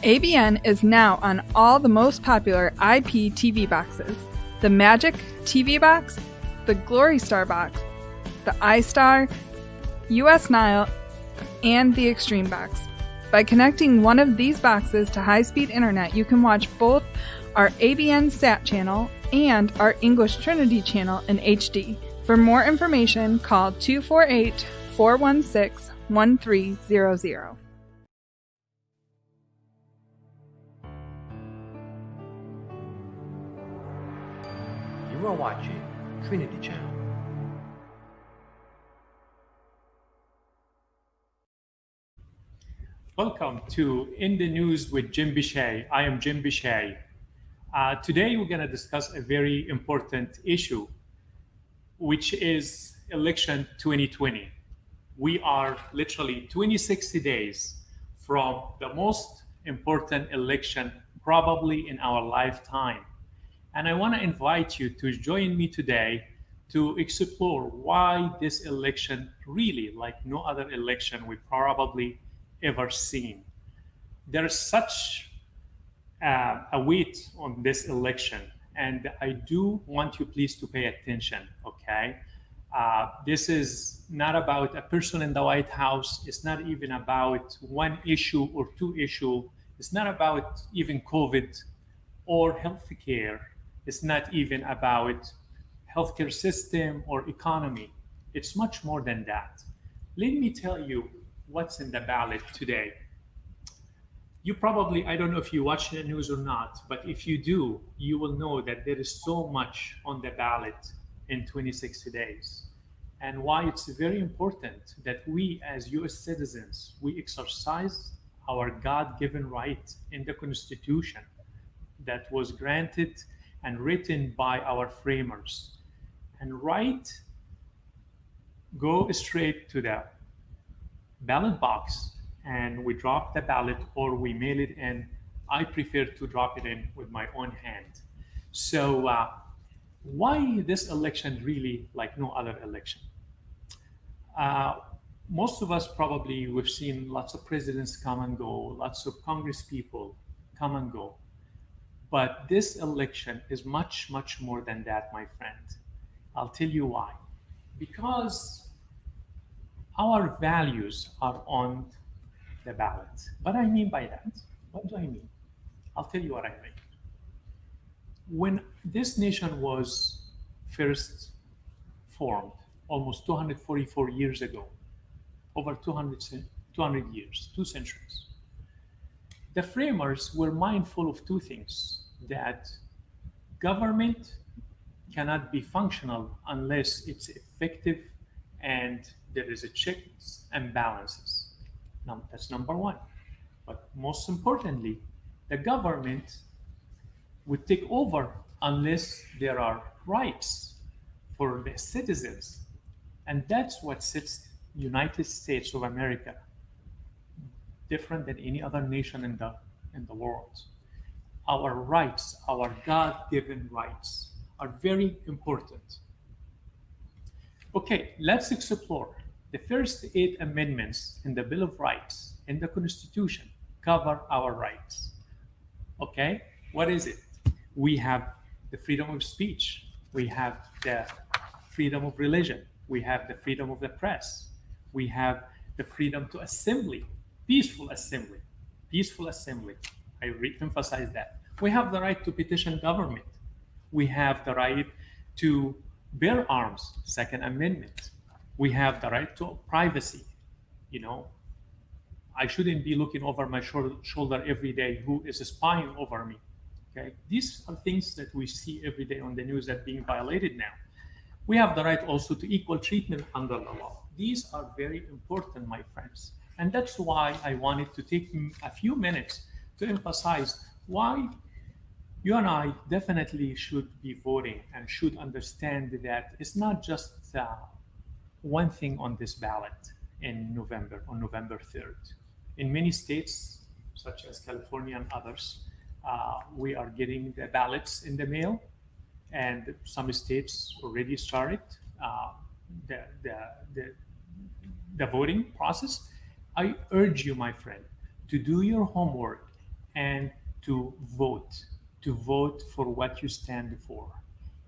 ABN is now on all the most popular IP TV boxes: the Magic TV box, the Glory Star box, the iStar, US Nile, and the Extreme box. By connecting one of these boxes to high-speed internet, you can watch both our ABN SAT channel and our English Trinity channel in HD. For more information, call 248-416-1300. You are watching Trinity Channel. Welcome to In the News with Jim Bishay. I am Jim Bishay. Today we're going to discuss a very important issue, which is election 2020. We are literally 26 days from the most important election probably in our lifetime. And I want to invite you to join me today to explore why this election really, like no other election we've probably ever seen. There's such a weight on this election, and I do want you please to pay attention, okay? This is not about a person in the White House. It's not even about one issue or two issues. It's not about even COVID or healthcare. It's not even about healthcare system or economy. It's much more than that. Let me tell you what's in the ballot today. You probably, I don't know if you watch the news or not, but if you do, you will know that there is so much on the ballot in 26 days. And why it's very important that we as US citizens, we exercise our God-given right in the Constitution that was granted and written by our framers. And go straight to the ballot box and we drop the ballot or we mail it in. I prefer to drop it in with my own hand. So why this election really like no other election? Most of us probably, we've seen lots of presidents come and go, lots of Congress people come and go. But this election is much, much more than that, my friend. I'll tell you why. Because our values are on the ballot. What I mean by that? What do I mean? I'll tell you what I mean. When this nation was first formed, almost 244 years ago, over 200 years, 2 centuries, the framers were mindful of two things: that government cannot be functional unless it's effective and there is a checks and balances. Now, that's number one. But most importantly, the government would take over unless there are rights for the citizens. And that's what sets United States of America different than any other nation in the world. Our rights, our God-given rights, are very important. Okay, let's explore. The first 8 amendments in the Bill of Rights in the Constitution cover our rights. Okay, what is it? We have the freedom of speech. We have the freedom of religion. We have the freedom of the press. We have the freedom to assembly, peaceful assembly, peaceful assembly. I re-emphasize that. We have the right to petition government. We have the right to bear arms, Second Amendment. We have the right to privacy. You know, I shouldn't be looking over my shoulder every day who is spying over me. Okay, these are things that we see every day on the news that are being violated now. We have the right also to equal treatment under the law. These are very important, my friends. And that's why I wanted to take a few minutes to emphasize why you and I definitely should be voting and should understand that it's not just one thing on this ballot in November, on November 3rd. In many states, such as California and others, we are getting the ballots in the mail, and some states already started the voting process. I urge you, my friend, to do your homework and to vote for what you stand for.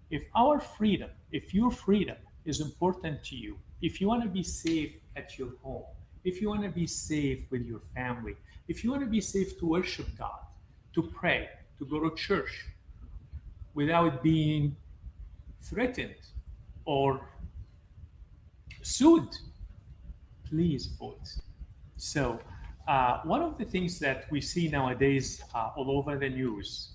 If our freedom, if your freedom is important to you, if you want to be safe at your home, if you want to be safe with your family, if you want to be safe to worship God, to pray, to go to church without being threatened or sued, please vote. So, one of the things that we see nowadays all over the news,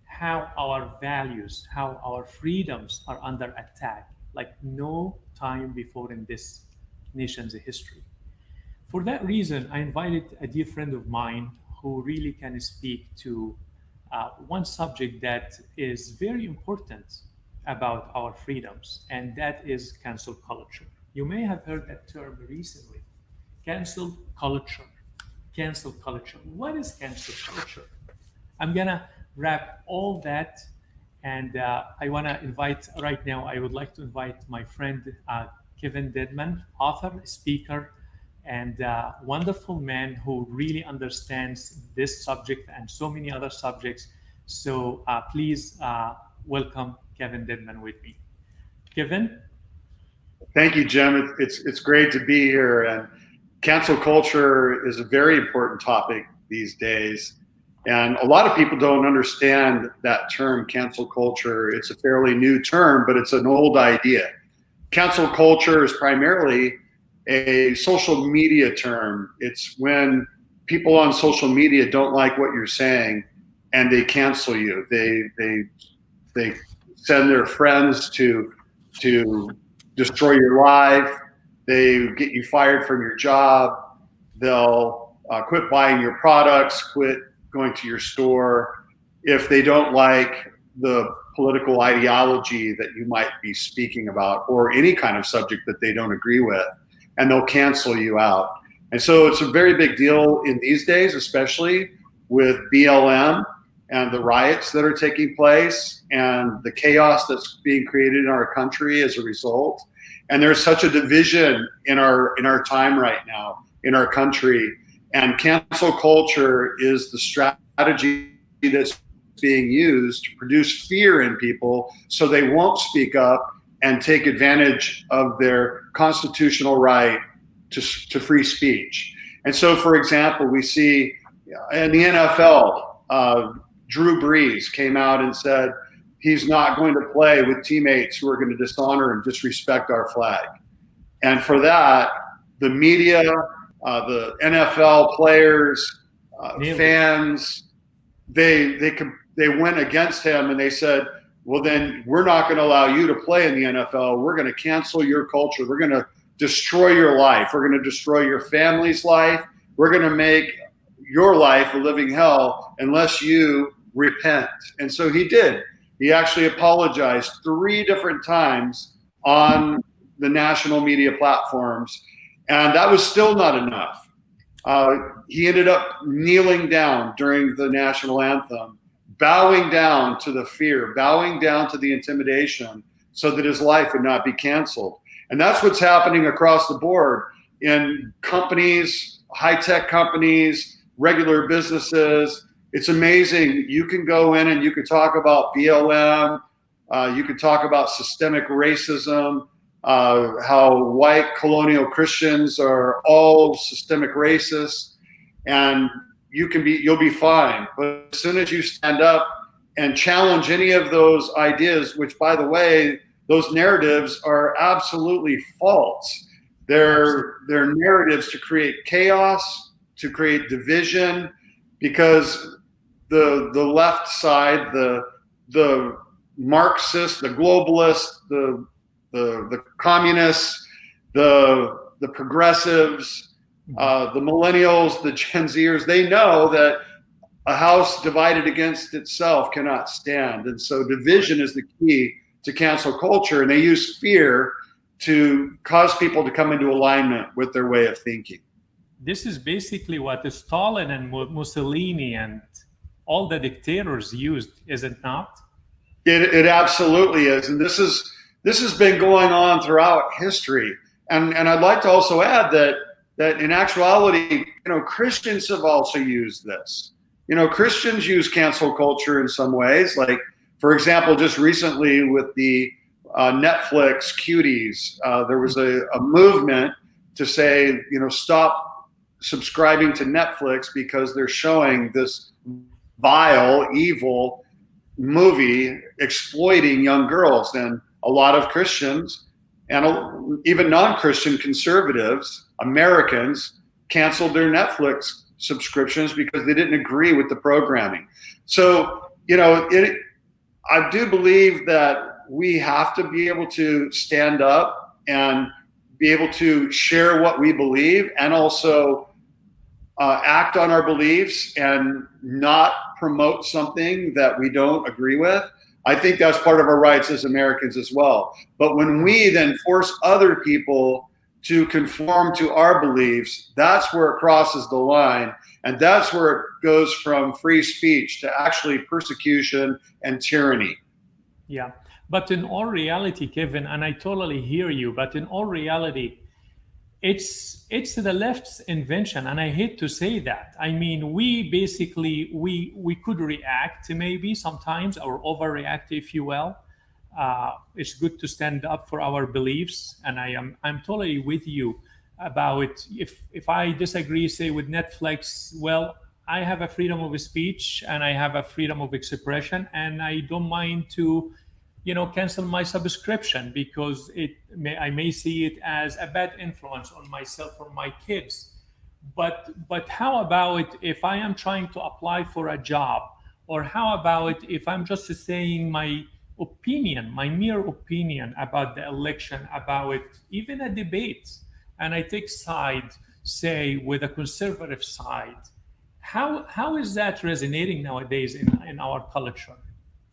how our values, how our freedoms are under attack, like no time before in this nation's history. For that reason, I invited a dear friend of mine who really can speak to one subject that is very important about our freedoms, and that is cancel culture. You may have heard that term recently. Cancel culture. Cancel culture. What is cancel culture? I'm gonna wrap all that, and I wanna invite right now. I would like to invite my friend Kevin Dedman, author, speaker, and wonderful man who really understands this subject and so many other subjects. So please welcome Kevin Dedman with me. Kevin. Thank you, Jim. It's great to be here. And cancel culture is a very important topic these days. And a lot of people don't understand that term, cancel culture. It's a fairly new term, but it's an old idea. Cancel culture is primarily a social media term. It's when people on social media don't like what you're saying and they cancel you. They send their friends to destroy your life. They get you fired from your job. They'll quit buying your products, quit going to your store if they don't like the political ideology that you might be speaking about or any kind of subject that they don't agree with, and they'll cancel you out. And so it's a very big deal in these days, especially with BLM and the riots that are taking place and the chaos that's being created in our country as a result. And there's such a division in our time right now in our country. And cancel culture is the strategy that's being used to produce fear in people so they won't speak up and take advantage of their constitutional right to free speech. And so, for example, we see in the NFL, Drew Brees came out and said he's not going to play with teammates who are going to dishonor and disrespect our flag. And for that, the media, the NFL players, fans, they went against him and they said, well, then we're not going to allow you to play in the NFL. We're going to cancel your culture. We're going to destroy your life. We're going to destroy your family's life. We're going to make your life a living hell unless you repent. And so he did. He actually apologized 3 different times on the national media platforms. And that was still not enough. He ended up kneeling down during the national anthem, bowing down to the fear, bowing down to the intimidation so that his life would not be canceled. And that's what's happening across the board in companies, high-tech companies, regular businesses. It's amazing. You can go in and you can talk about BLM. You can talk about systemic racism, how white colonial Christians are all systemic racists, and you'll be fine. But as soon as you stand up and challenge any of those ideas, which, by the way, those narratives are absolutely false. They're narratives to create chaos, to create division, because the left side, the Marxists, the globalists, the communists, the progressives, the millennials, the Gen Zers, they know that a house divided against itself cannot stand. And so division is the key to cancel culture. And they use fear to cause people to come into alignment with their way of thinking. This is basically what Stalin and Mussolini and all the dictators used, is it not? It absolutely is. And this has been going on throughout history. And I'd like to also add that in actuality, Christians have also used this. Christians use cancel culture in some ways. Like, for example, just recently with the Netflix cuties, there was a movement to say, stop subscribing to Netflix because they're showing this vile, evil movie exploiting young girls. And a lot of Christians and even non-Christian conservatives, Americans, canceled their Netflix subscriptions because they didn't agree with the programming. So, I do believe that we have to be able to stand up and be able to share what we believe, and also act on our beliefs and not promote something that we don't agree with. I think that's part of our rights as Americans as well. But when we then force other people to conform to our beliefs, that's where it crosses the line. And that's where it goes from free speech to actually persecution and tyranny. Yeah. But in all reality, Kevin, and I totally hear you, but in all reality, it's the left's invention, and I hate to say that. I mean, we basically we could react maybe sometimes, or overreact, if you will. It's good to stand up for our beliefs, and I'm totally with you about if I disagree, say, with Netflix. Well, I have a freedom of speech and I have a freedom of expression, and I don't mind to cancel my subscription because I may see it as a bad influence on myself or my kids. But how about if I am trying to apply for a job, or how about if I'm just saying my opinion, my mere opinion about the election, about even a debate, and I take side, say, with a conservative side? How is that resonating nowadays in our culture?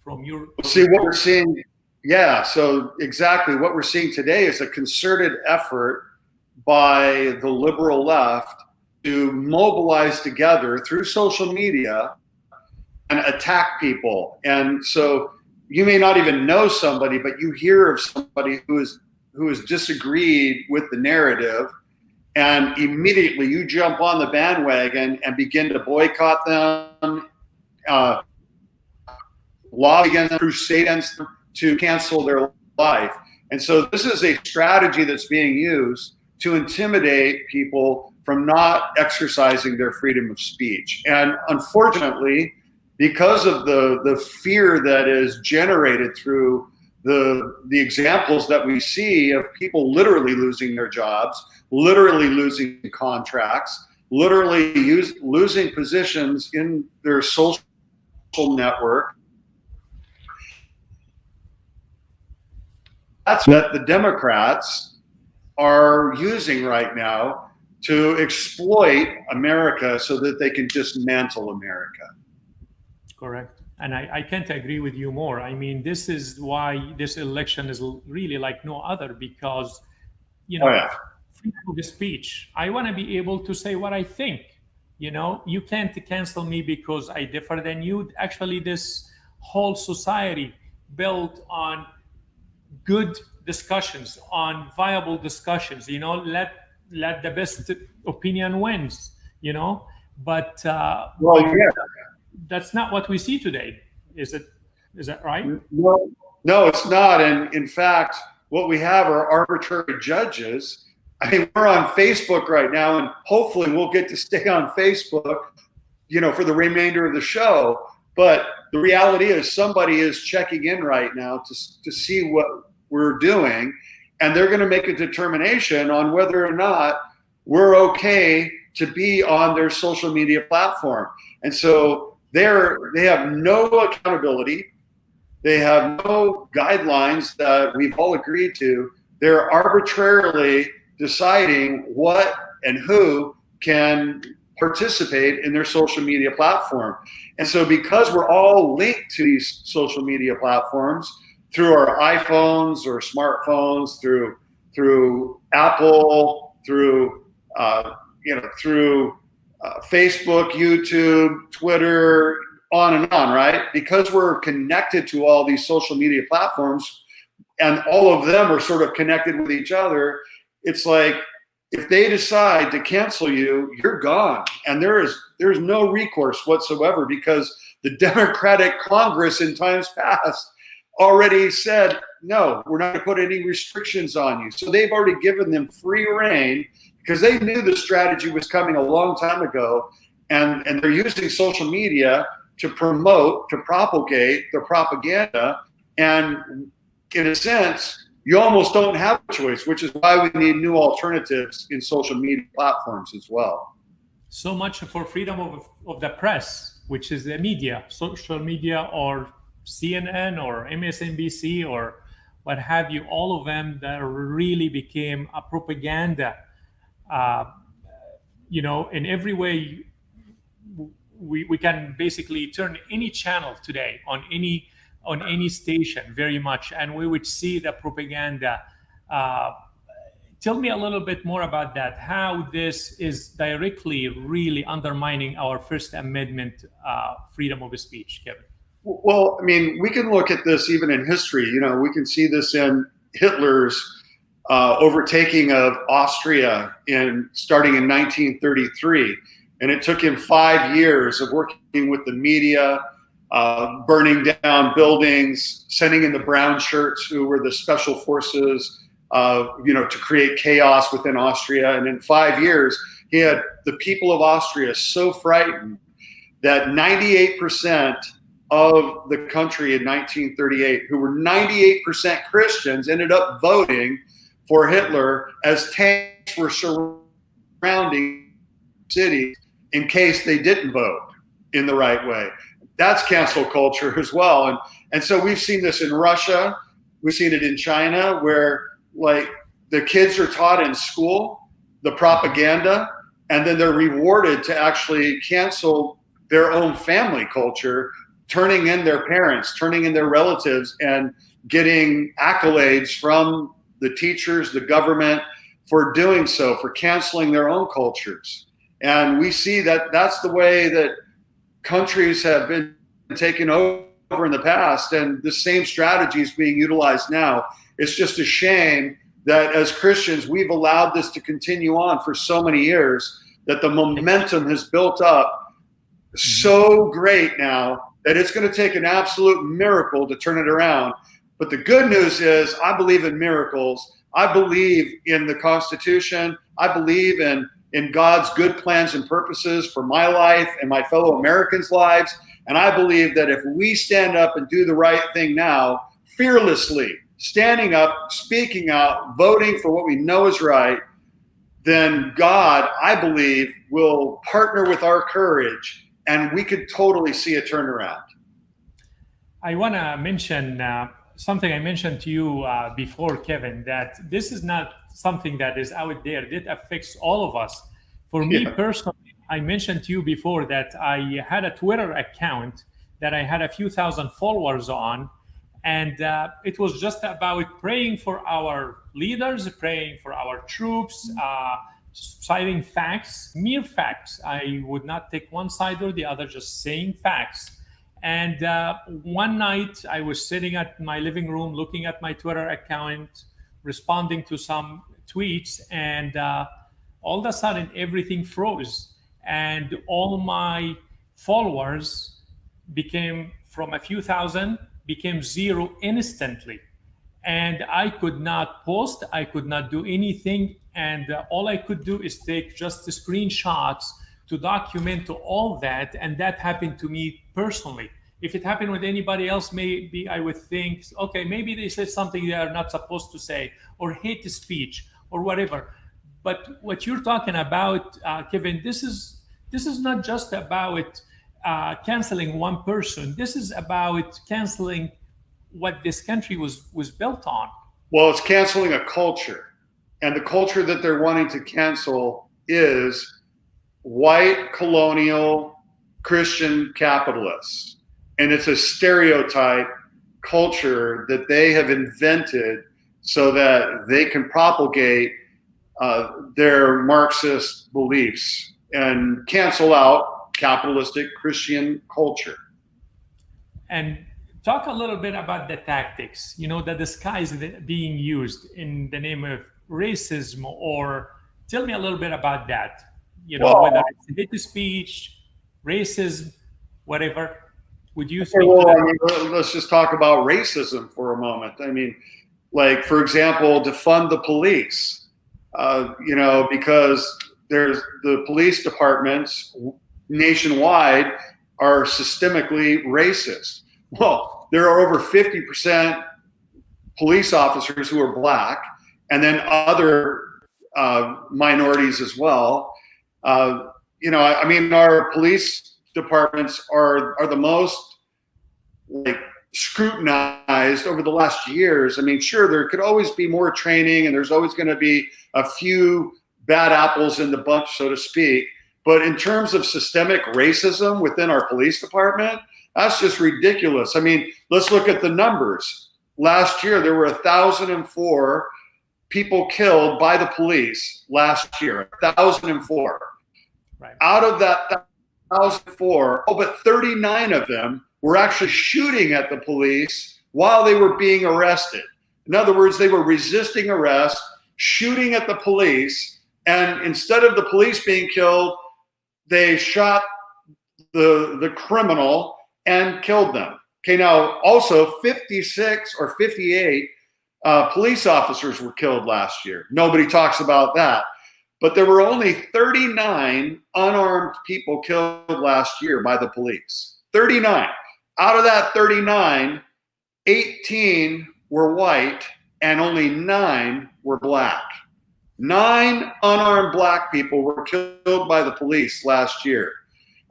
From your see what we're seeing, yeah. So exactly what we're seeing today is a concerted effort by the liberal left to mobilize together through social media and attack people. And so you may not even know somebody, but you hear of somebody who has disagreed with the narrative, and immediately you jump on the bandwagon and begin to boycott them, lobby against them, crusade against them to cancel their life. And so this is a strategy that's being used to intimidate people from not exercising their freedom of speech. And unfortunately, because of the fear that is generated through the examples that we see of people literally losing their jobs, literally losing contracts, literally losing positions in their social network, that's what the Democrats are using right now to exploit America so that they can dismantle America. Correct. And I can't agree with you more. I mean, this is why this election is really like no other, because, freedom of speech. I want to be able to say what I think. You can't cancel me because I differ than you. Actually, this whole society built on good discussions, on viable discussions. Let the best opinion wins. But well, yeah, that's not what we see today. Is that right? No, it's not. And in fact, what we have are arbitrary judges. I mean, we're on Facebook right now, and hopefully we'll get to stay on Facebook, for the remainder of the show. But the reality is somebody is checking in right now to see what we're doing, and they're going to make a determination on whether or not we're okay to be on their social media platform. And so they have no accountability. They have no guidelines that we've all agreed to. They're arbitrarily deciding what and who can participate in their social media platform. And so because we're all linked to these social media platforms through our iPhones or smartphones, through Apple, through Facebook, YouTube, Twitter, on and on, right? Because we're connected to all these social media platforms, and all of them are sort of connected with each other, it's like if they decide to cancel you, you're gone. And there's no recourse whatsoever, because the Democratic Congress in times past already said, no, we're not going to put any restrictions on you. So they've already given them free reign, because they knew the strategy was coming a long time ago. And they're using social media to promote, to propagate their propaganda. And in a sense, you almost don't have a choice, which is why we need new alternatives in social media platforms as well. So much for freedom of the press, which is the media, social media, or CNN or MSNBC or what have you, all of them that really became a propaganda. In every way, we can basically turn any channel today on any station very much, and we would see the propaganda. Tell me a little bit more about that, how this is directly really undermining our First Amendment freedom of speech, Kevin. Well, I mean, we can look at this even in history. We can see this in Hitler's overtaking of Austria starting in 1933. And it took him 5 years of working with the media, burning down buildings, sending in the brown shirts, who were the special forces, to create chaos within Austria. And in 5 years, he had the people of Austria so frightened that 98% of the country in 1938, who were 98% Christians, ended up voting for Hitler as tanks were surrounding cities in case they didn't vote in the right way. That's cancel culture as well. And so we've seen this in Russia. We've seen it in China, where like the kids are taught in school the propaganda, and then they're rewarded to actually cancel their own family culture, turning in their parents, turning in their relatives, and getting accolades from the teachers, the government, for doing so, for canceling their own cultures. And we see that that's the way that countries have been taken over in the past, and the same strategy is being utilized now. It's just a shame that as Christians, we've allowed this to continue on for so many years, that the momentum has built up so great now that it's going to take an absolute miracle to turn it around. But the good news is, I believe in miracles. I believe in the Constitution. I believe in God's good plans and purposes for my life and my fellow Americans' lives. And I believe that if we stand up and do the right thing now, fearlessly, standing up, speaking out, voting for what we know is right, then God, I believe, will partner with our courage, and we could totally see a turnaround. I want to mention something I mentioned to you before, Kevin, that this is not something that is out there. It affects all of us. For me personally, I mentioned to you before that I had a Twitter account that I had a few thousand followers on, and it was just about praying for our leaders, praying for our troops, citing facts, mere facts. I would not take one side or the other, just saying facts. And one night I was sitting at my living room looking at my Twitter account, responding to some tweets, and all of a sudden everything froze. And all my followers became, from a few thousand, became zero instantly. And I could not post, I could not do anything. And all I could do is take just the screenshots to document all that. And that happened to me personally. If it happened with anybody else, maybe I would think, okay, maybe they said something they are not supposed to say, or hate speech, or whatever. But what you're talking about, Kevin, this is not just about canceling one person. This is about canceling what this country was built on. Well, it's canceling a culture. And the culture that they're wanting to cancel is white, colonial, Christian capitalists. And it's a stereotype culture that they have invented so that they can propagate their Marxist beliefs and cancel out capitalistic Christian culture. And talk a little bit about the tactics, the disguise being used in the name of racism or Tell me a little bit about that. Well, Whether it's hate speech, racism, whatever. Would you speak to well, that? I mean, let's just talk about racism for a moment. I mean, like, for example, defund the police, because there's the police departments nationwide are systemically racist. Well, there are over 50% police officers who are black, and then other minorities as well. I mean, our police departments are the most like scrutinized over the last years. I mean, sure, there could always be more training, and there's always going to be a few bad apples in the bunch, so to speak. But in terms of systemic racism within our police department, that's just ridiculous. I mean, let's look at the numbers. Last year, there were 1,004 people killed by the police last year. 1,004. Right. Out of that 1,004, but 39 of them were actually shooting at the police while they were being arrested. In other words, they were resisting arrest, shooting at the police, and instead of the police being killed, they shot the criminal and killed them. Okay, now also 56 or 58 police officers were killed last year. Nobody talks about that. But there were only 39 unarmed people killed last year by the police. 39. Out of that 39, 18 were white and only 9 were black. 9 unarmed black people were killed by the police last year.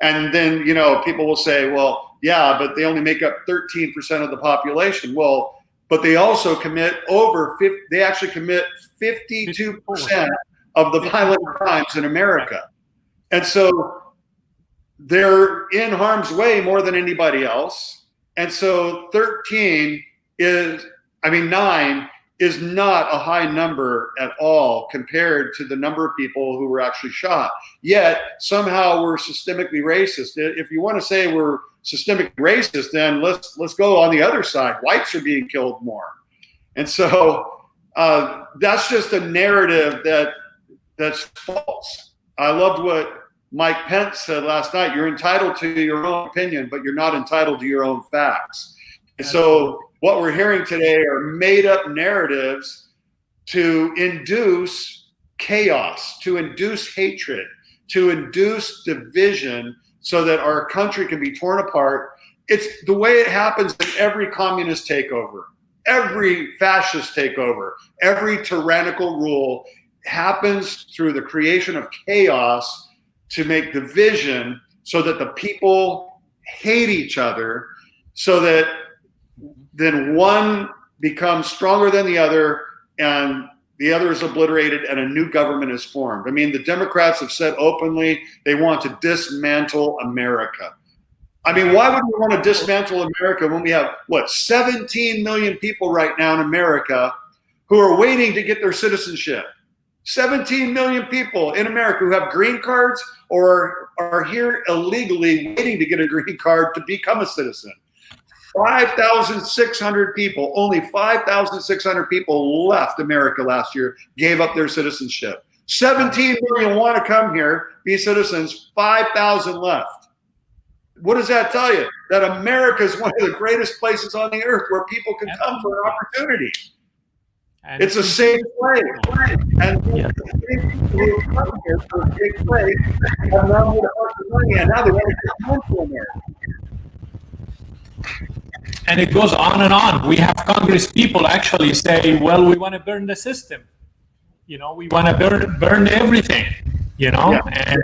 And then, people will say, well, yeah, but they only make up 13% of the population. Well, but they also commit they actually commit 52% of the violent crimes in America. And so they're in harm's way more than anybody else. And so 9 is not a high number at all compared to the number of people who were actually shot. Yet somehow we're systemically racist. If you want to say we're systemically racist, then let's go on the other side. Whites are being killed more. And so that's just a narrative that's false. I loved what Mike Pence said last night. You're entitled to your own opinion, but you're not entitled to your own facts. And so what we're hearing today are made up narratives to induce chaos, to induce hatred, to induce division so that our country can be torn apart. It's the way it happens in every communist takeover, every fascist takeover, every tyrannical rule happens through the creation of chaos to make division so that the people hate each other, so that then one becomes stronger than the other and the other is obliterated and a new government is formed. I mean, the Democrats have said openly they want to dismantle America. I mean, why would we want to dismantle America when we have, 17 million people right now in America who are waiting to get their citizenship? 17 million people in America who have green cards or are here illegally waiting to get a green card to become a citizen. 5,600 people, only 5,600 people left America last year, gave up their citizenship. 17 million want to come here, be citizens, 5,000 left. What does that tell you? That America is one of the greatest places on the earth where people can come for an opportunity. And it's a safe place. And people who come here for a safe place have now made a bunch of money, and now they want to come to America. And it goes on and on. We have Congress people actually say, well, we want to burn the system. We want to burn everything, Yeah. And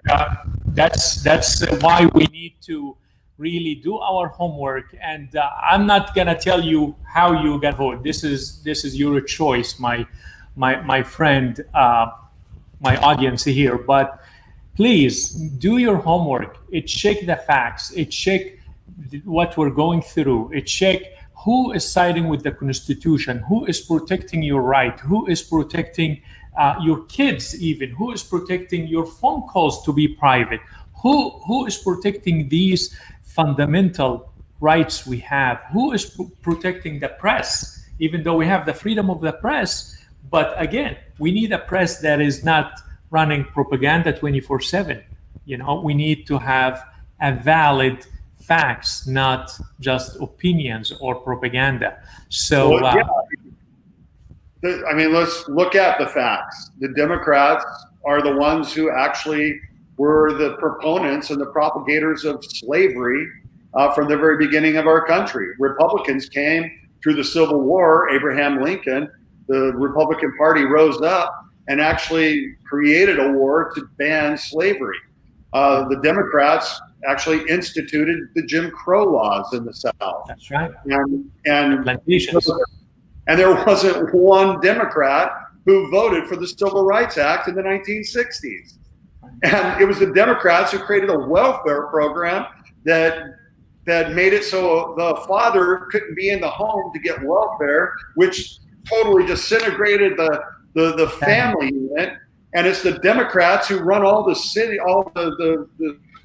that's why we need to really do our homework. And I'm not going to tell you how you can vote. This is your choice, my friend, my audience here. But please do your homework. Check the facts. Check what we're going through. Check who is siding with the Constitution, who is protecting your right, who is protecting your kids, even who is protecting your phone calls to be private, who is protecting these fundamental rights we have, who is protecting the press, even though we have the freedom of the press. But again, we need a press that is not running propaganda 24/7. We need to have a valid facts, not just opinions or propaganda. So, Well, I mean, let's look at the facts. The Democrats are the ones who actually were the proponents and the propagators of slavery from the very beginning of our country. Republicans came through the Civil War. Abraham Lincoln, the Republican Party, rose up and actually created a war to ban slavery. The Democrats actually instituted the Jim Crow laws in the South. That's right. And plantations. And there wasn't one Democrat who voted for the Civil Rights Act in the 1960s. And it was the Democrats who created a welfare program that made it so the father couldn't be in the home to get welfare, which totally disintegrated the family unit. And it's the Democrats who run all the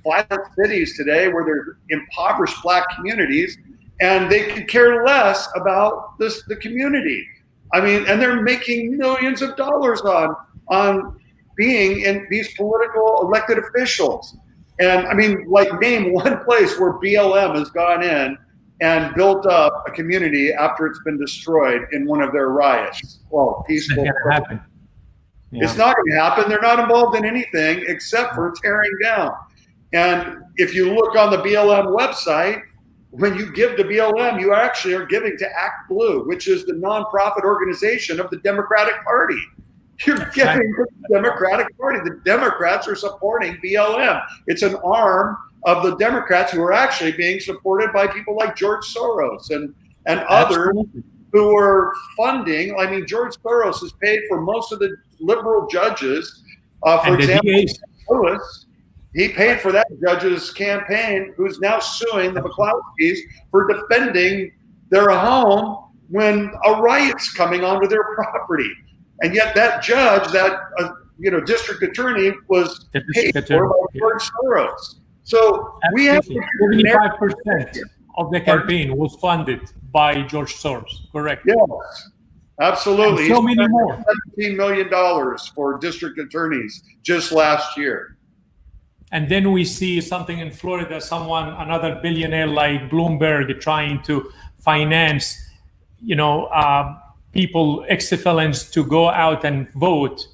violent cities today where they're impoverished black communities, and they could care less about the community. I mean, and they're making millions of dollars on being in these political elected officials. And I mean, like, name one place where BLM has gone in and built up a community after it's been destroyed in one of their riots. Well, peaceful. It's not going to happen. Yeah. It's not going to happen. They're not involved in anything except for tearing down. And if you look on the BLM website, when you give to BLM, you actually are giving to Act Blue, which is the nonprofit organization of the Democratic Party. You're giving to the Democratic Party. The Democrats are supporting BLM. It's an arm of the Democrats who are actually being supported by people like George Soros and others who are funding. I mean, George Soros has paid for most of the liberal judges. For example, Lewis, he paid for that judge's campaign, who's now suing the McClowskys for defending their home when a riot's coming onto their property. And yet that judge, that district attorney, was paid for by George Soros. So we have 75% of the campaign was funded by George Soros. Correct? Yes, absolutely. And so many more. $17 million for district attorneys just last year. And then we see something in Florida, another billionaire like Bloomberg trying to finance, people, ex-felons, to go out and vote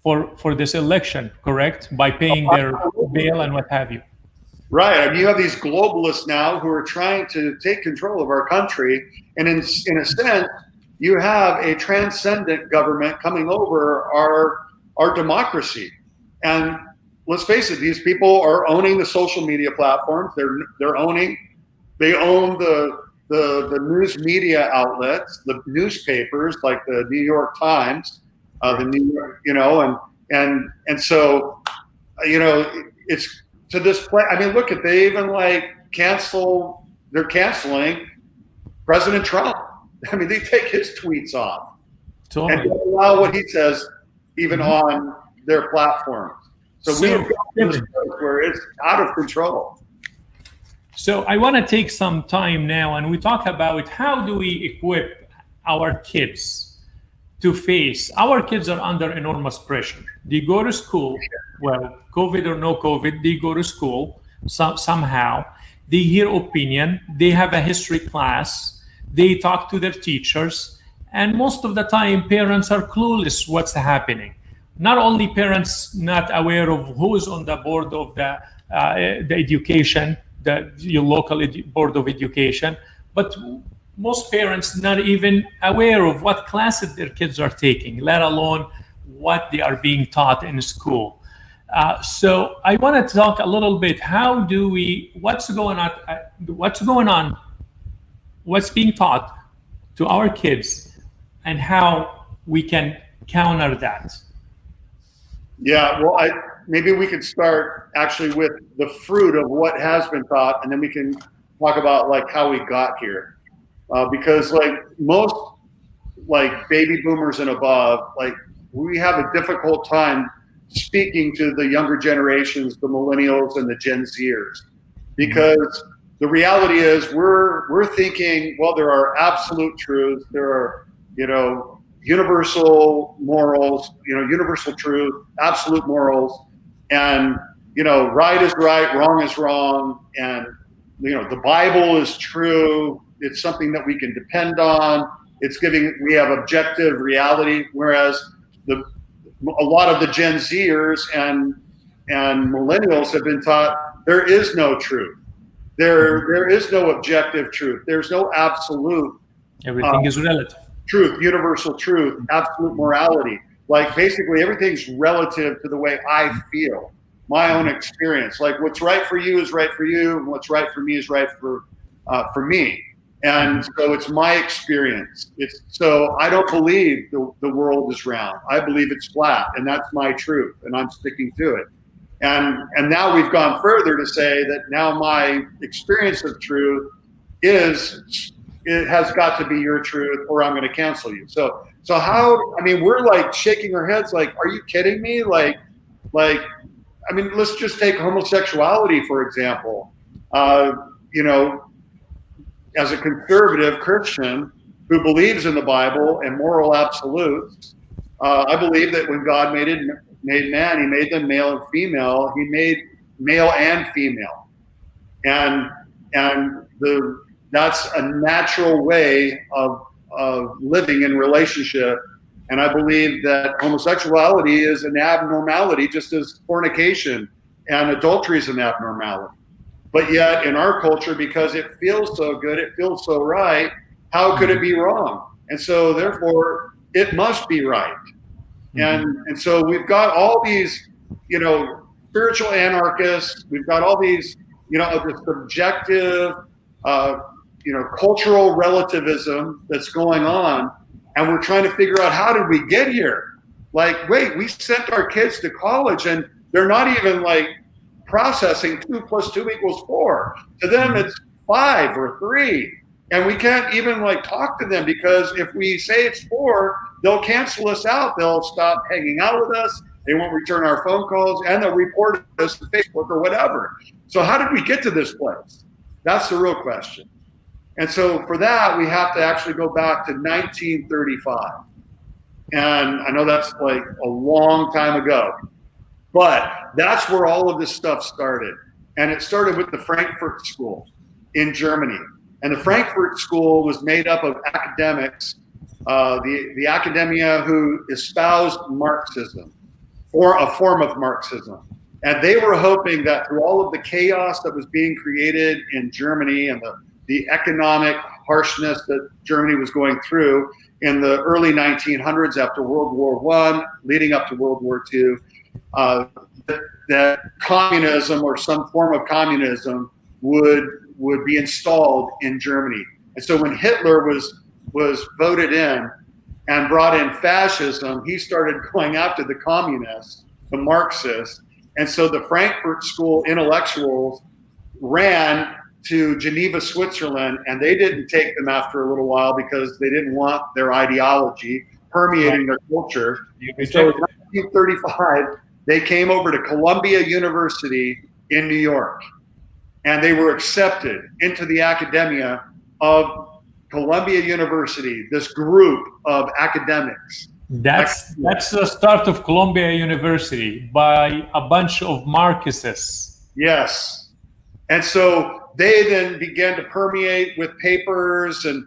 for this election, correct? By paying their bail and what have you. Right. I mean, you have these globalists now who are trying to take control of our country. And in a sense, you have a transcendent government coming over our democracy. And let's face it, these people are owning the social media platforms. They own the news media outlets, the newspapers like the New York Times, the New York, and so, it's to this point. I mean, look at, they even they're canceling President Trump. I mean, they take his tweets off and don't allow what he says even on their platforms. So we have got to this place where it's out of control. So I want to take some time now and we talk about how do we equip our kids to face. Our kids are under enormous pressure. They go to school, well, COVID or no COVID, they go to school somehow. They hear opinion, they have a history class, they talk to their teachers, and most of the time parents are clueless what's happening. Not only parents not aware of who's on the board of the education, your local board of education, but most parents not even aware of what classes their kids are taking, let alone what they are being taught in school. So I want to talk a little bit, what's going on, what's being taught to our kids, and how we can counter that. Yeah, well, maybe we could start actually with the fruit of what has been taught, and then we can talk about how we got here. Because most baby boomers and above, we have a difficult time speaking to the younger generations, the millennials and the Gen Zers, because the reality is we're thinking, well, there are absolute truths. There are, universal morals, universal truth, absolute morals, and right is right, wrong is wrong, and the Bible is true. It's something that we can depend on. We have objective reality, whereas a lot of the Gen Zers and millennials have been taught there is no truth. There is no objective truth. There's no absolute. Everything is relative. Truth, universal truth, absolute morality. Like basically everything's relative to the way I feel, my own experience. Like what's right for you is right for you, and what's right for me is right for me. And so it's my experience. So I don't believe the world is round. I believe it's flat, and that's my truth, and I'm sticking to it. And now we've gone further to say that now my experience of truth it has got to be your truth, or I'm going to cancel you. So we're like shaking our heads like, are you kidding me? Let's just take homosexuality, for example. As a conservative Christian who believes in the Bible and moral absolutes, I believe that when God made man, he made them male and female. He made male and female. And that's a natural way of living in relationship. And I believe that homosexuality is an abnormality, just as fornication and adultery is an abnormality. But yet in our culture, because it feels so good, it feels so right, how could it be wrong? And so therefore it must be right. And so we've got all these, spiritual anarchists. We've got all these, this subjective, cultural relativism that's going on, and we're trying to figure out, how did we get here? Like, wait, we sent our kids to college and they're not even like processing 2 + 2 = 4. To them, it's 5 or 3. And we can't even like talk to them, because if we say it's 4, they'll cancel us out. They'll stop hanging out with us. They won't return our phone calls, and they'll report us to Facebook or whatever. So how did we get to this place? That's the real question. And so for that, we have to actually go back to 1935. And I know that's like a long time ago, but that's where all of this stuff started. And it started with the Frankfurt School in Germany. And the Frankfurt School was made up of academics, the academia who espoused Marxism, or a form of Marxism. And they were hoping that through all of the chaos that was being created in Germany and the economic harshness that Germany was going through in the early 1900s after World War I, leading up to World War II, that communism or some form of communism would be installed in Germany. And so when Hitler was voted in and brought in fascism, he started going after the communists, the Marxists. And so the Frankfurt School intellectuals ran to Geneva, Switzerland, and they didn't take them after a little while because they didn't want their ideology permeating their culture. And so in 1935, they came over to Columbia University in New York, and they were accepted into the academia of Columbia University, this group of academics. That's the start of Columbia University by a bunch of Marxists. Yes. And so they then began to permeate with papers and,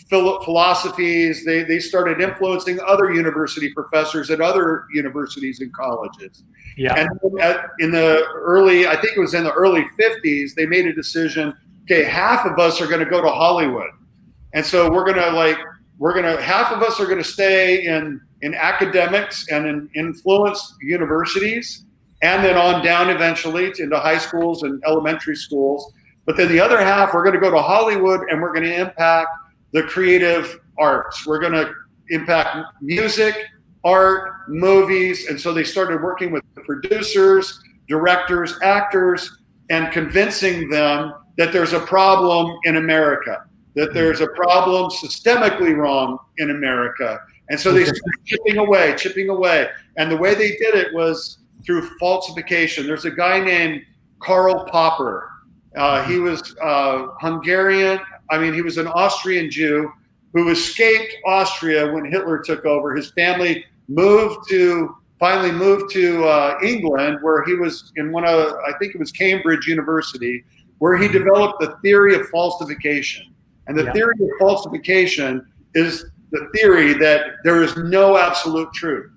philosophies. They started influencing other university professors at other universities and colleges. Yeah. And in the early 50s, they made a decision, okay, half of us are going to go to Hollywood. And so half of us are going to stay in academics and in influence universities, and then on down eventually into high schools and elementary schools. But then the other half, we're going to go to Hollywood, and we're going to impact the creative arts. We're going to impact music, art, movies. And so they started working with producers, directors, actors, and convincing them that there's a problem in America, that there's a problem systemically wrong in America. And so they started chipping away. And the way they did it was through falsification. There's a guy named Karl Popper. He was Hungarian. He was an Austrian Jew who escaped Austria when Hitler took over. His family finally moved to England, where he was in I think it was Cambridge University, where he developed the theory of falsification. And the theory of falsification is the theory that there is no absolute truth.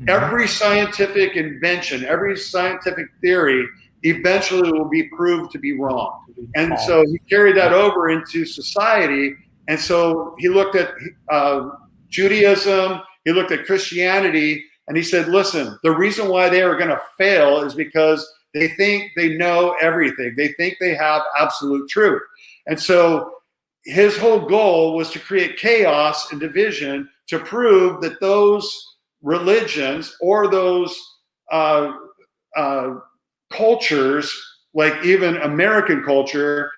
Every scientific invention, every scientific theory eventually will be proved to be wrong. And so he carried that over into society. And so he looked at Judaism, he looked at Christianity, and he said, listen, the reason why they are going to fail is because they think they know everything. They think they have absolute truth. And so his whole goal was to create chaos and division to prove that those religions or those cultures, like even American culture,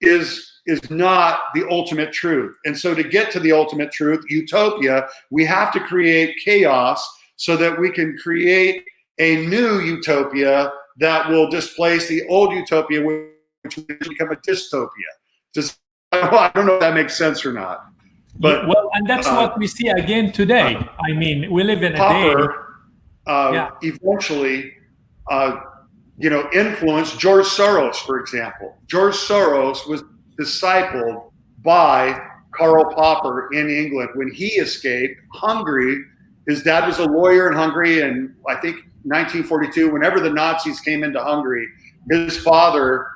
is not the ultimate truth. And so to get to the ultimate truth, utopia, we have to create chaos so that we can create a new utopia that will displace the old utopia, which will become a dystopia. I don't know if that makes sense or not. But well, and that's what we see again today. I mean, we live in a day. Eventually, influenced George Soros, for example. George Soros was discipled by Karl Popper in England when he escaped Hungary. His dad was a lawyer in Hungary, and I think 1942, whenever the Nazis came into Hungary, his father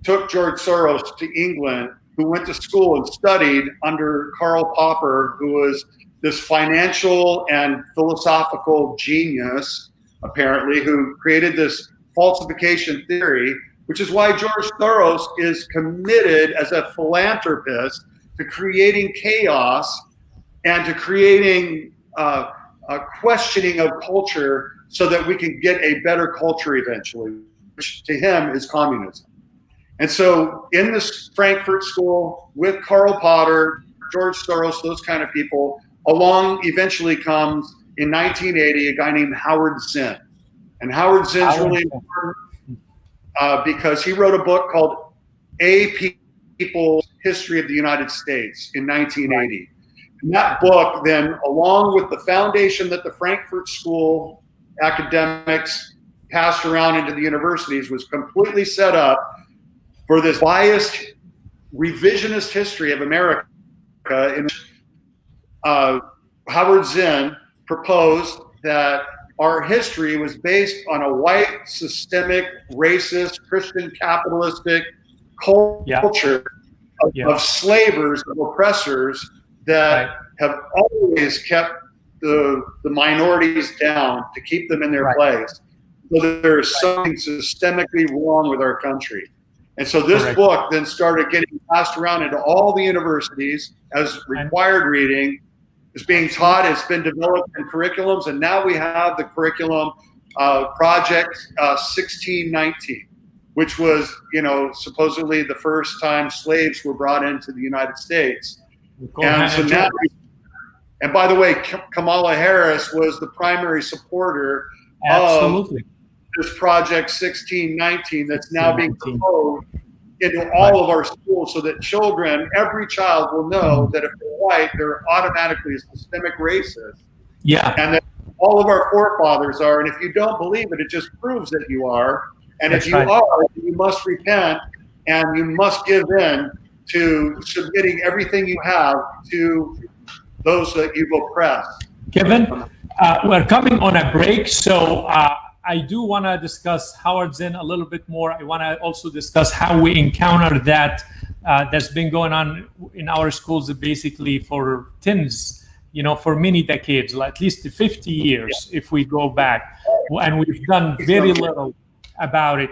took George Soros to England, who went to school and studied under Karl Popper, who was this financial and philosophical genius, apparently, who created this falsification theory, which is why George Soros is committed as a philanthropist to creating chaos and to creating a questioning of culture so that we can get a better culture eventually, which to him is communism. And so in this Frankfurt School with Karl Popper, George Soros, those kind of people, along eventually comes in 1980 a guy named Howard Zinn. And Howard Zinn's really important because he wrote a book called A People's History of the United States in 1980. And that book then, along with the foundation that the Frankfurt School academics passed around into the universities, was completely set up for this biased revisionist history of America, in which Howard Zinn proposed that our history was based on a white, systemic, racist, Christian, capitalistic culture of slavers, of oppressors that have always kept the minorities down to keep them in their place. So that there's something systemically wrong with our country. And so this book then started getting passed around into all the universities as required reading. It's being taught, it's been developed in curriculums, and now we have the curriculum Project 1619, which was, supposedly the first time slaves were brought into the United States. And so now, and by the way, Kamala Harris was the primary supporter of this Project 1619 that's now being proposed into all of our schools so that children, every child will know that if they're white, they're automatically a systemic racist. And that all of our forefathers are. And if you don't believe it, it just proves that you are. And if you are, you must repent and you must give in to submitting everything you have to those that you've oppressed. Kevin, we're coming on a break, so I do want to discuss Howard Zinn a little bit more. I want to also discuss how we encounter that that's been going on in our schools basically for for many decades, at least 50 years, if we go back. And we've done very little about it.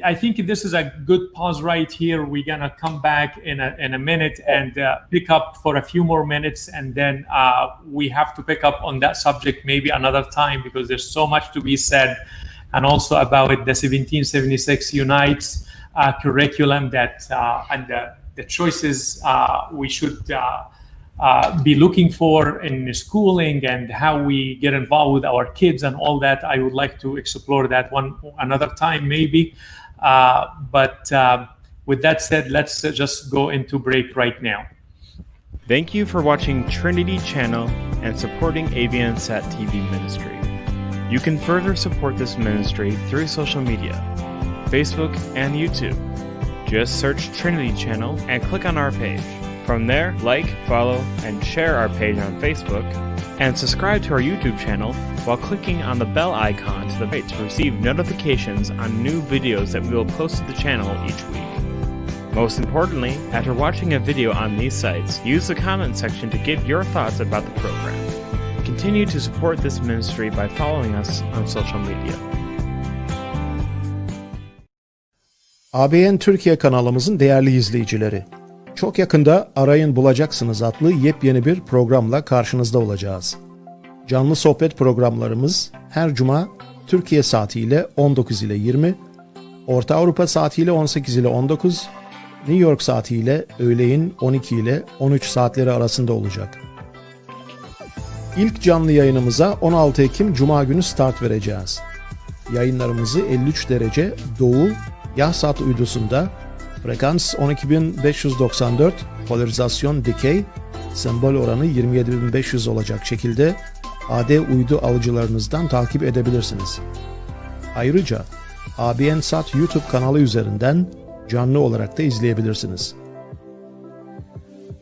I think this is a good pause right here. We're going to come back in a minute and pick up for a few more minutes. And then we have to pick up on that subject maybe another time because there's so much to be said. And also about the 1776 Unites curriculum that and the choices we should be looking for in schooling and how we get involved with our kids and all that. I would like to explore that another time maybe. But with that said, let's just go into break right now. Thank you for watching Trinity Channel and supporting ABNSat TV Ministry. You can further support this ministry through social media, Facebook and YouTube. Just search Trinity Channel and click on our page. From there, like, follow, and share our page on Facebook, and subscribe to our YouTube channel while clicking on the bell icon to the right to receive notifications on new videos that we will post to the channel each week. Most importantly, after watching a video on these sites, use the comment section to give your thoughts about the program. Continue to support this ministry by following us on social media. ABN Türkiye kanalımızın değerli izleyicileri, çok yakında Arayın Bulacaksınız adlı yepyeni bir programla karşınızda olacağız. Canlı sohbet programlarımız her cuma Türkiye saatiyle 19 ile 20, Orta Avrupa saatiyle 18 ile 19, New York saatiyle öğleyin 12 ile 13 saatleri arasında olacak. İlk canlı yayınımıza 16 Ekim Cuma günü start vereceğiz. Yayınlarımızı 53 derece Doğu Yahsat uydusunda frekans 12594, polarizasyon dikey, sembol oranı 27500 olacak şekilde AD uydu alıcılarınızdan takip edebilirsiniz. Ayrıca ABNSat YouTube kanalı üzerinden canlı olarak da izleyebilirsiniz.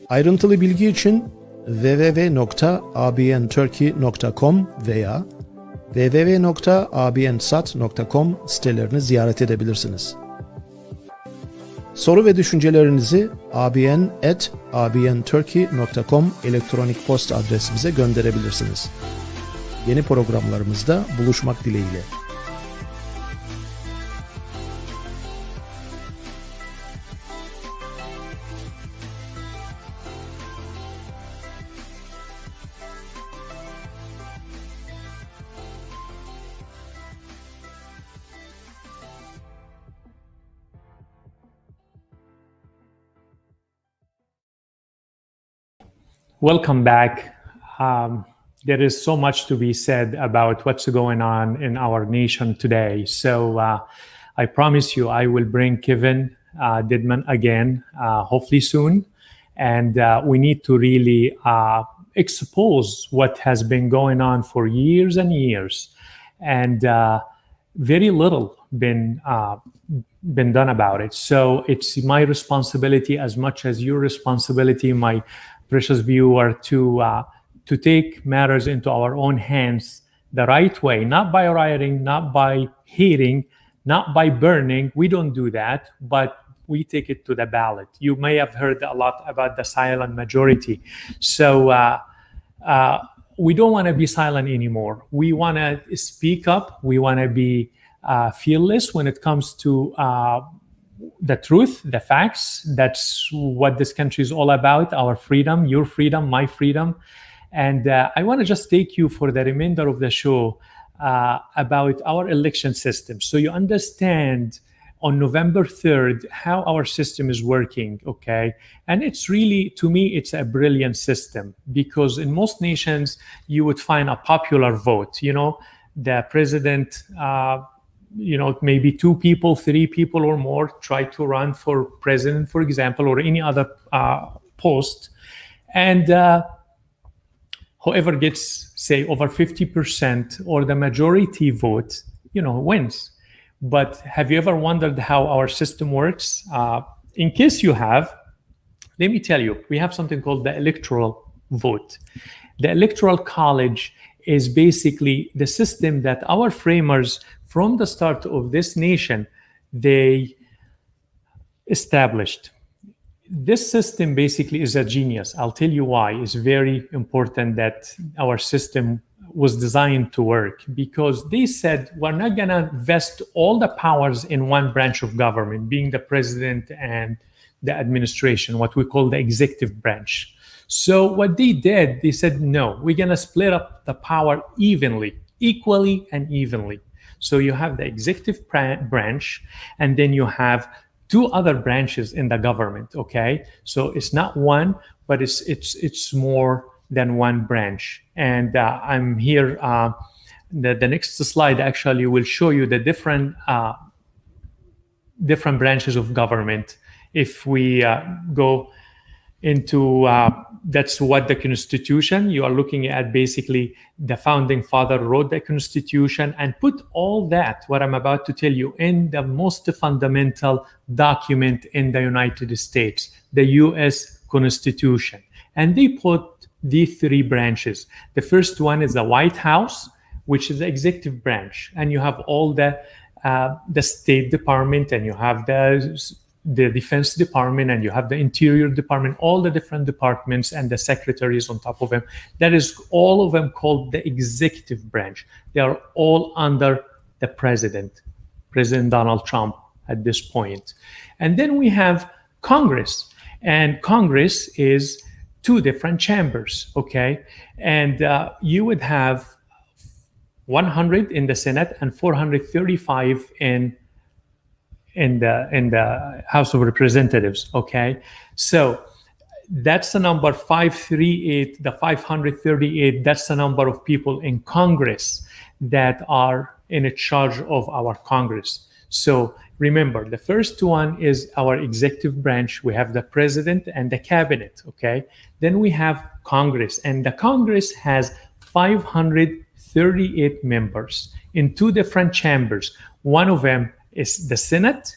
Ayrıntılı bilgi için www.abnturkey.com veya www.abnsat.com sitelerini ziyaret edebilirsiniz. Soru ve düşüncelerinizi abn@abnturkey.com elektronik posta adresimize gönderebilirsiniz. Yeni programlarımızda buluşmak dileğiyle. Welcome back. There is so much to be said about what's going on in our nation today. So I promise you, I will bring Kevin Didman again, hopefully soon. And we need to really expose what has been going on for years and years. And very little been done about it. So it's my responsibility as much as your responsibility, my precious viewer, to take matters into our own hands the right way, not by rioting, not by hating, not by burning. We don't do that, but we take it to the ballot. You may have heard a lot about the silent majority. So we don't want to be silent anymore. We want to speak up. We want to be fearless when it comes to the truth, the facts. That's what this country is all about, our freedom, your freedom, my freedom. And I want to just take you for the remainder of the show about our election system, so you understand on November 3rd how our system is working, okay? And it's really, to me, it's a brilliant system, because in most nations, you would find a popular vote. You know, the president, maybe 2 people, 3 people or more try to run for president, for example, or any other post. And whoever gets, say, over 50% or the majority vote, wins. But have you ever wondered how our system works? In case you have, let me tell you, we have something called the electoral vote. The Electoral College is basically the system that our framers, from the start of this nation, they established. This system basically is a genius. I'll tell you why. It's very important that our system was designed to work, because they said we're not going to vest all the powers in one branch of government, being the president and the administration, what we call the executive branch. So what they did, they said, no, we're going to split up the power equally and evenly. So you have the executive branch, and then you have 2 other branches in the government, okay? So it's not one, but it's more than one branch. And I'm here, the next slide actually will show you the different branches of government. If we go into that's what the Constitution. You are looking at basically the founding father wrote the Constitution and put all that, what I'm about to tell you, in the most fundamental document in the United States, the U.S. Constitution. And they put these three branches. The first one is the White House, which is the executive branch. And you have all the State Department, and you have the Defense Department, and you have the Interior Department, all the different departments and the secretaries on top of them. That is all of them called the executive branch. They are all under the President Donald Trump at this point. And then we have Congress, and Congress is two different chambers, okay? And you would have 100 in the Senate and 435 in the House of Representatives, okay? So that's the number 538, the 538, that's the number of people in Congress that are in charge of our Congress. So remember, the first one is our executive branch. We have the president and the cabinet, okay? Then we have Congress, and the Congress has 538 members in two different chambers. One of them is the Senate,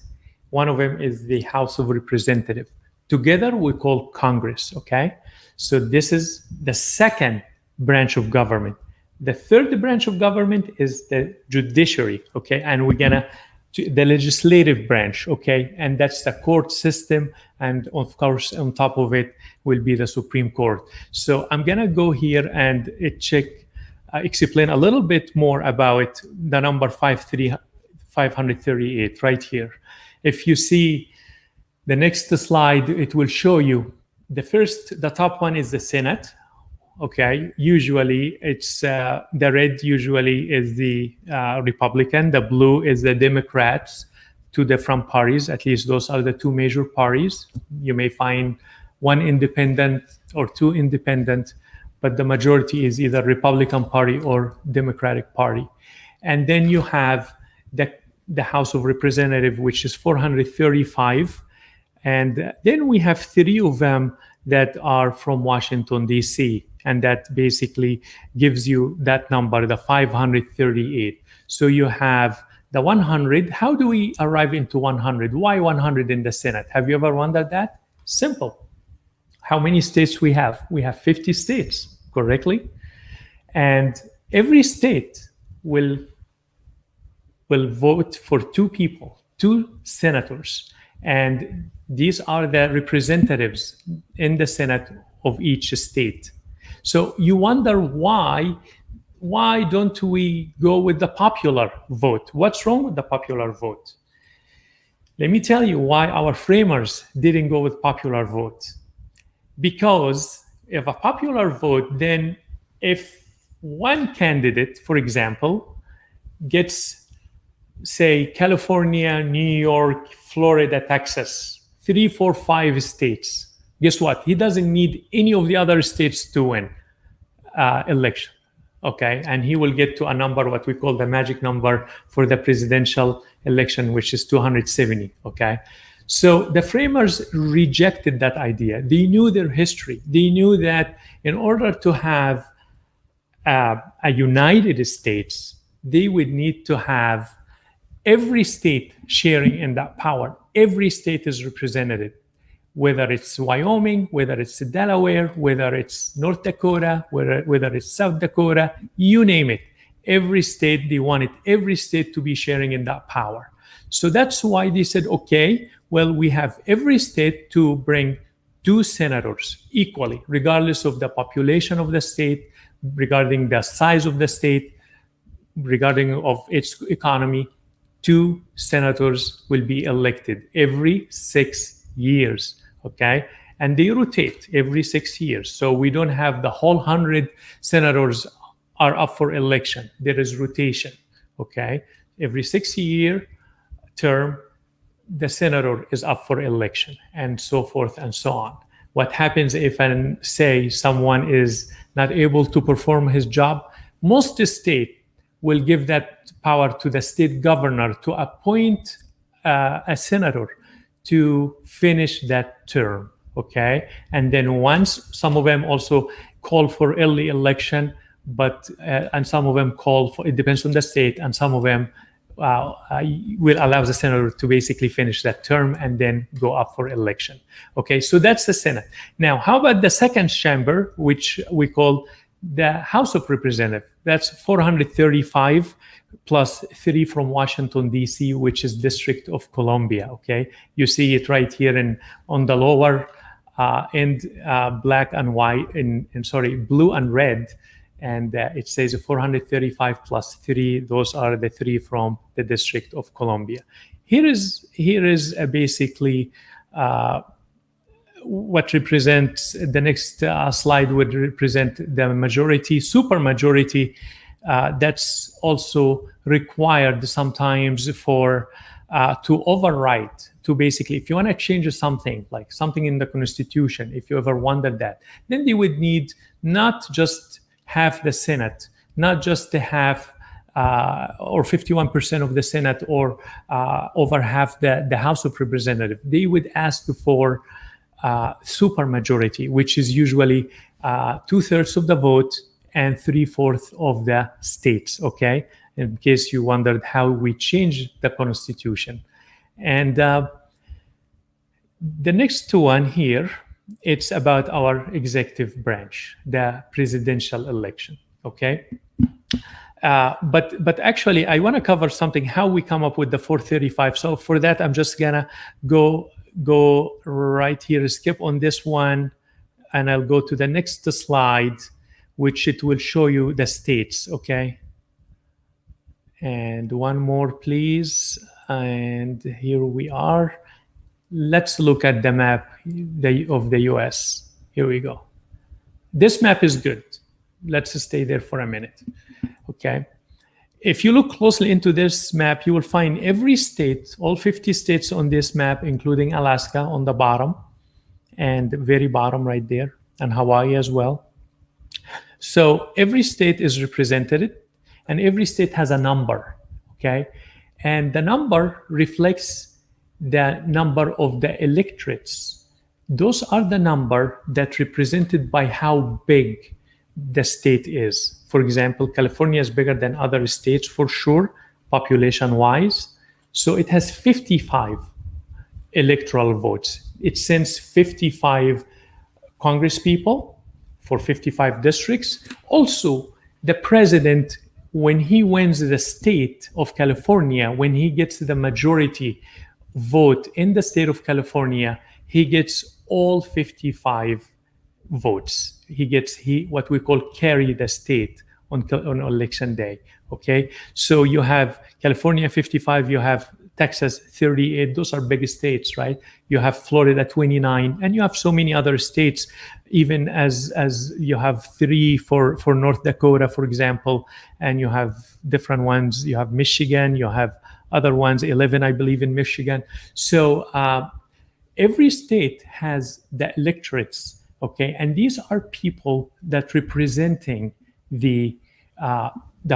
one of them is the House of Representatives. Together we call Congress, okay? So this is the second branch of government. The third branch of government is the judiciary, okay? And we're gonna, the legislative branch, okay? And that's the court system, and of course on top of it will be the Supreme Court. So I'm gonna go here and explain a little bit more about the number 538 right here. If you see the next slide, it will show you the top one is the Senate. Okay, usually it's the red usually is the Republican, the blue is the Democrats, two different parties. At least those are the two major parties. You may find one independent or two independent, but the majority is either Republican Party or Democratic Party. And then you have the House of Representatives, which is 435. And then we have three of them that are from Washington, D.C., and that basically gives you that number, the 538. So you have the 100. How do we arrive into 100? Why 100 in the Senate? Have you ever wondered that? Simple. How many states we have? We have 50 states, correctly? And every state will vote for two people, two senators. And these are the representatives in the Senate of each state. So you wonder why don't we go with the popular vote? What's wrong with the popular vote? Let me tell you why our framers didn't go with popular vote. Because if a popular vote, then if one candidate, for example, gets, say, California, New York, Florida, Texas, 3, 4, 5 states, guess what? He doesn't need any of the other states to win election, okay? And he will get to a number, what we call the magic number for the presidential election, which is 270, okay? So the framers rejected that idea. They knew their history. They knew that in order to have a United States, they would need to have every state sharing in that power. Every state is represented, whether it's Wyoming, whether it's Delaware, whether it's North Dakota, whether it's South Dakota, you name it. Every state, they wanted every state to be sharing in that power. So that's why they said, okay, well, we have every state to bring two senators equally, regardless of the population of the state, regarding the size of the state, regarding of its economy. 2 senators will be elected every 6 years, okay? And they rotate every 6 years. So we don't have the whole 100 senators are up for election. There is rotation, okay? Every 6-year term, the senator is up for election, and so forth and so on. What happens if, say, someone is not able to perform his job? Most states will give that power to the state governor to appoint a senator to finish that term, okay? And then once, some of them also call for early election, but and some of them call for, it depends on the state, and some of them will allow the senator to basically finish that term and then go up for election. Okay, so that's the Senate. Now, how about the second chamber, which we call the House of Representatives? That's 435 plus 3 from Washington, D.C., which is District of Columbia. Okay, you see it right here on the lower end, black and white, blue and red. And it says 435 plus 3. Those are the 3 from the District of Columbia. Here is basically what represents the next slide would represent the majority, supermajority. That's also required sometimes for to overwrite. To basically, if you want to change something, like something in the Constitution, if you ever wondered that, then they would need not just half the Senate, not just the half or 51% of the Senate, or over half the House of Representatives. They would ask for supermajority, which is usually 2/3 of the vote and 3/4 of the states. Okay, in case you wondered how we changed the Constitution. And the next one here, it's about our executive branch, the presidential election. Okay, but actually, I want to cover something, how we come up with the 435. So for that, I'm just gonna go right here, skip on this one, and I'll go to the next slide, which it will show you the states. Okay, and one more, please. And here we are. Let's look at the map of the US. Here we go. This map is good. Let's stay there for a minute. Okay. If you look closely into this map, you will find every state, all 50 states on this map, including Alaska on the bottom, and very bottom right there, and Hawaii as well. So every state is represented, and every state has a number. Okay. And the number reflects the number of the electorates. Those are the number that represented by how big the state is. For example, California is bigger than other states for sure, population-wise. So it has 55 electoral votes. It sends 55 Congress people for 55 districts. Also, the president, when he wins the state of California, when he gets the majority vote in the state of California, he gets all 55 votes. He gets what we call carry the state on election day. Okay, so you have California 55, you have Texas 38. Those are big states, right? You have Florida 29, and you have so many other states. Even as you have 3 for North Dakota, for example, and you have different ones. You have Michigan, you have other ones, 11, I believe, in Michigan. So every state has the electorates. Okay, and these are people that representing the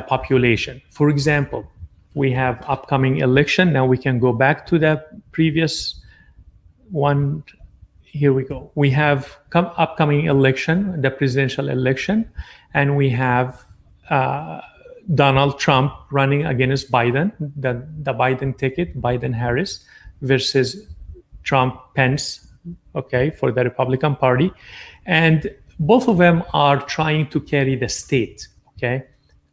population. For example, we have upcoming election. Now we can go back to the previous one. Here we go. We have upcoming election, the presidential election, and we have Donald Trump running against Biden, the Biden ticket, Biden-Harris, versus Trump-Pence, okay, for the Republican Party. And both of them are trying to carry the state, okay?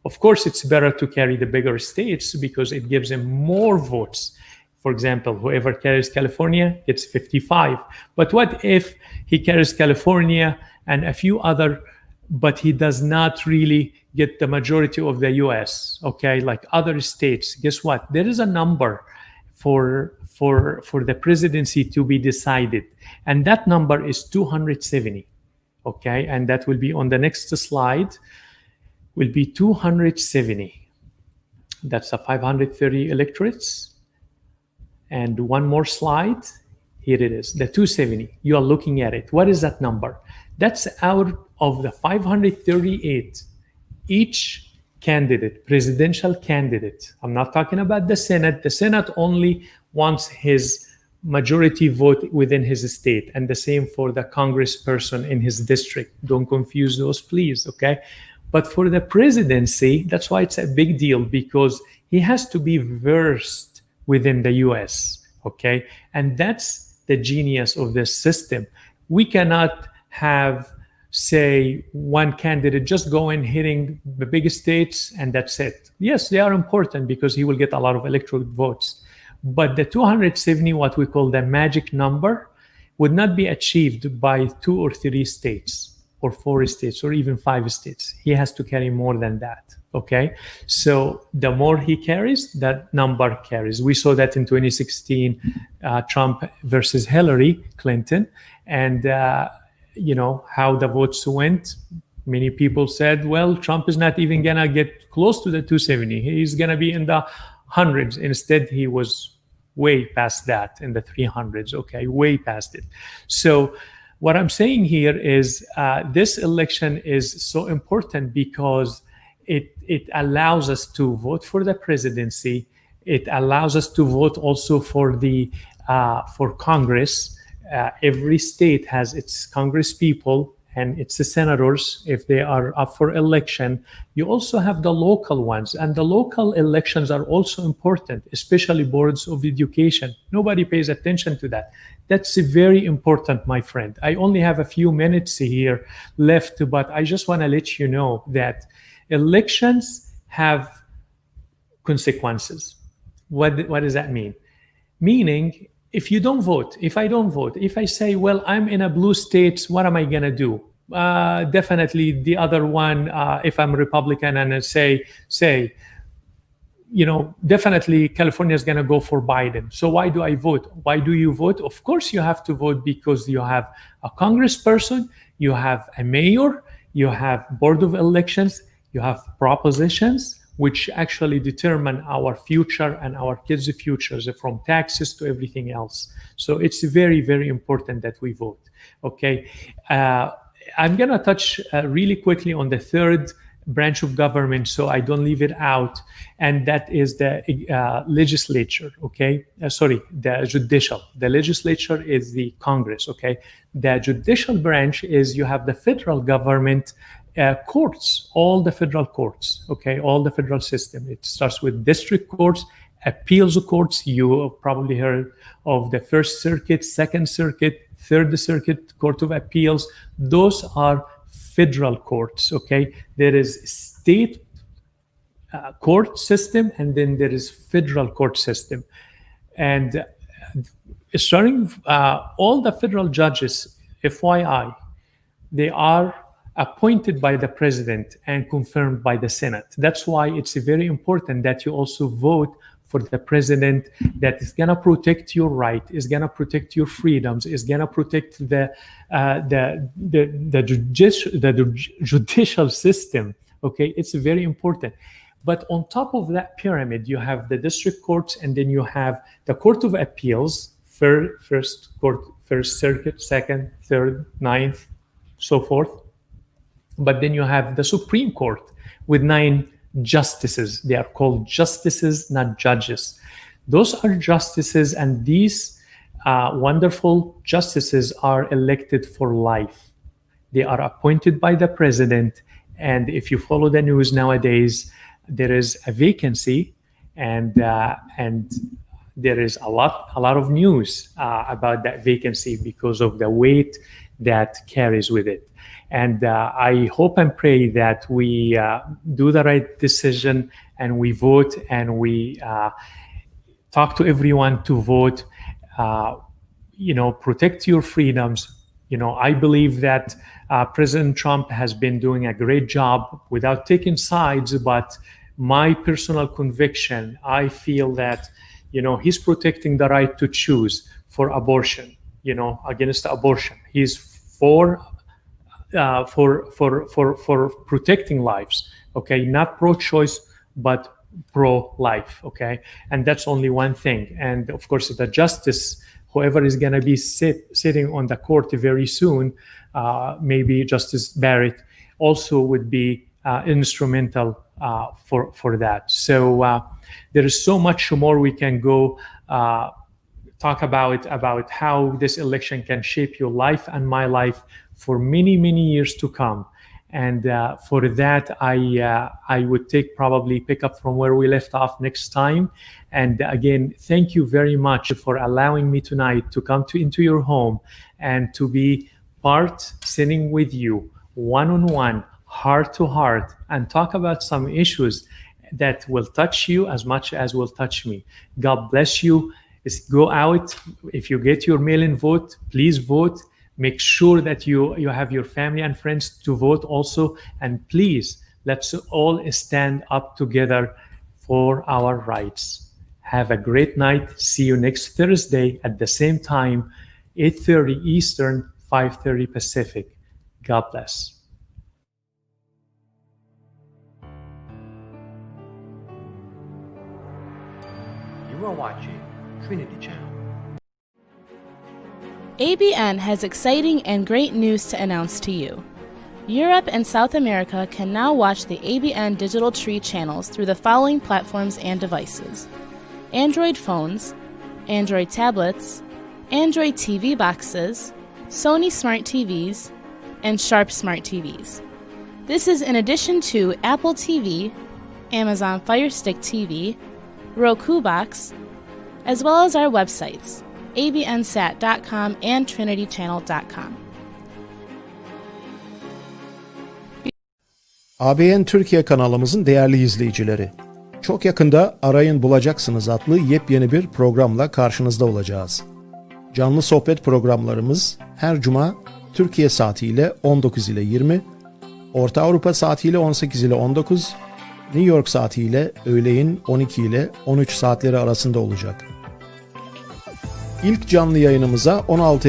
Of course, it's better to carry the bigger states because it gives them more votes. For example, whoever carries California gets 55. But what if he carries California and a few other, but he does not really get the majority of the US, okay, like other states? Guess what? There is a number for the presidency to be decided, and that number is 270, okay? And that will be on the next slide, will be 270. That's a 530 electorates. And one more slide, here it is, the 270. You are looking at it. What is that number? That's out of the 538. Each candidate, presidential candidate, I'm not talking about the Senate. The Senate only wants his majority vote within his state, and the same for the congressperson in his district. Don't confuse those, please, okay? But for the presidency, that's why it's a big deal, because he has to be versed within the US, okay? And that's the genius of this system. We cannot have, say, one candidate just going hitting the big states and that's it. Yes, they are important because he will get a lot of electoral votes. But the 270, what we call the magic number, would not be achieved by 2 or 3 states or 4 states or even 5 states. He has to carry more than that, okay? So the more he carries, that number carries. We saw that in 2016, Trump versus Hillary Clinton, and how the votes went. Many people said, well, Trump is not even gonna get close to the 270. He's gonna be in the hundreds. Instead, he was way past that, in the 300s, okay, way past it. So what I'm saying here is this election is so important because it allows us to vote for the presidency. It allows us to vote also for for Congress. Every state has its Congress people and its senators if they are up for election. You also have the local ones, and the local elections are also important, especially boards of education. Nobody pays attention to that. That's very important, my friend. I only have a few minutes here left, but I just want to let you know that elections have consequences. What does that mean? Meaning, if you don't vote, if I don't vote, if I say, well, I'm in a blue state, what am I going to do? Definitely the other one, if I'm Republican and I say, definitely California is going to go for Biden. So why do I vote? Why do you vote? Of course, you have to vote because you have a congressperson, you have a mayor, you have board of elections, you have propositions, which actually determine our future and our kids' futures, from taxes to everything else. So it's very, very important that we vote. Okay, I'm gonna touch really quickly on the third branch of government, so I don't leave it out, and that is the legislature. Okay, the judicial. The legislature is the Congress. Okay, the judicial branch is you have the federal government. Courts, all the federal courts, okay, all the federal system. It starts with district courts, appeals courts. You have probably heard of the First Circuit, Second Circuit, Third Circuit, Court of Appeals. Those are federal courts, okay? There is state court system, and then there is federal court system. And starting all the federal judges, FYI, they are appointed by the president and confirmed by the Senate. That's why it's very important that you also vote for the president that is going to protect your right, is going to protect your freedoms, is going to protect the judicial system. Okay, it's very important. But on top of that pyramid, you have the district courts, and then you have the Court of Appeals, First Circuit, Second, Third, Ninth, so forth. But then you have the Supreme Court with 9 justices. They are called justices, not judges. Those are justices, and these wonderful justices are elected for life. They are appointed by the president, and if you follow the news nowadays, there is a vacancy, and there is a lot of news about that vacancy because of the weight that carries with it. And I hope and pray that we do the right decision, and we vote, and we talk to everyone to vote. Protect your freedoms. I believe that President Trump has been doing a great job without taking sides, but my personal conviction, I feel that, he's protecting the right to choose for abortion, against abortion. He's for protecting lives, okay, not pro-choice but pro-life, okay, and that's only one thing. And of course, the justice, whoever is going to be sitting on the court very soon, maybe Justice Barrett, also would be instrumental for that. So there is so much more we can go talk about how this election can shape your life and my life for many, many years to come. And for that, I would pick up from where we left off next time. And again, thank you very much for allowing me tonight to come into your home and to be sitting with you one-on-one, heart to heart, and talk about some issues that will touch you as much as will touch me. God bless you. Go out. If you get your mail-in vote, please vote. Make sure that you have your family and friends to vote also. And please, let's all stand up together for our rights. Have a great night. See you next Thursday at the same time, 8:30 Eastern, 5:30 Pacific. God bless. You are watching Trinity Channel. ABN has exciting and great news to announce to you. Europe and South America can now watch the ABN Digital Tree channels through the following platforms and devices: Android phones, Android tablets, Android TV boxes, Sony Smart TVs, and Sharp Smart TVs. This is in addition to Apple TV, Amazon Fire Stick TV, Roku Box, as well as our websites, abnsat.com and trinitychannel.com. ABN Türkiye kanalımızın değerli izleyicileri, çok yakında Arayın Bulacaksınız adlı yepyeni bir programla karşınızda olacağız. Canlı sohbet programlarımız her cuma Türkiye saatiyle 19 ile 20, Orta Avrupa saatiyle 18 ile 19, New York saatiyle öğleyin 12 ile 13 saatleri arasında olacak. İlk canlı yayınımıza 16